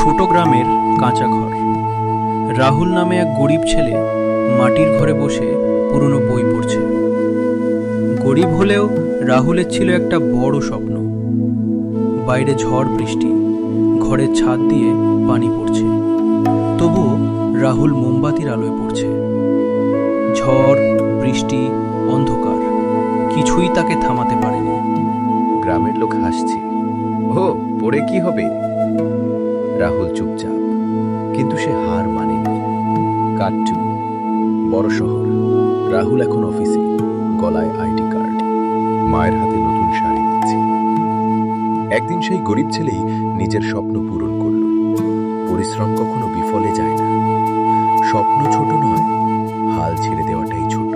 ছোট গ্রামের কাঁচা ঘর। রাহুল নামে এক গরিব ছেলে মাটির ঘরে বসে পুরনো বই পড়ছে। গরিব হলেও রাহুলের ছিল একটা বড় স্বপ্ন। বাইরে ঝড় বৃষ্টি, ঘরের ছাদ দিয়ে পানি পড়ছে, তবুও রাহুল মোমবাতির আলোয় পড়ছে। ঝড় বৃষ্টি অন্ধকার কিছুই তাকে থামাতে পারেনি। গ্রামের লোক হাসছে। ও, পড়ে কি হবে? রাহুল চুপচাপ, কিন্তু সে হার মানেনি। কাট্টু, বড় শহর। রাহুল এখন অফিসে, গলায় আইডি কার্ড, মায়ের হাতে নতুন শাড়ি দিচ্ছে। একদিন সেই গরিব ছেলেই নিজের স্বপ্ন পূরণ করল। পরিশ্রম কখনো বিফলে যায় না। স্বপ্ন ছোট নয়, হাল ছেড়ে দেওয়াটাই ছোট।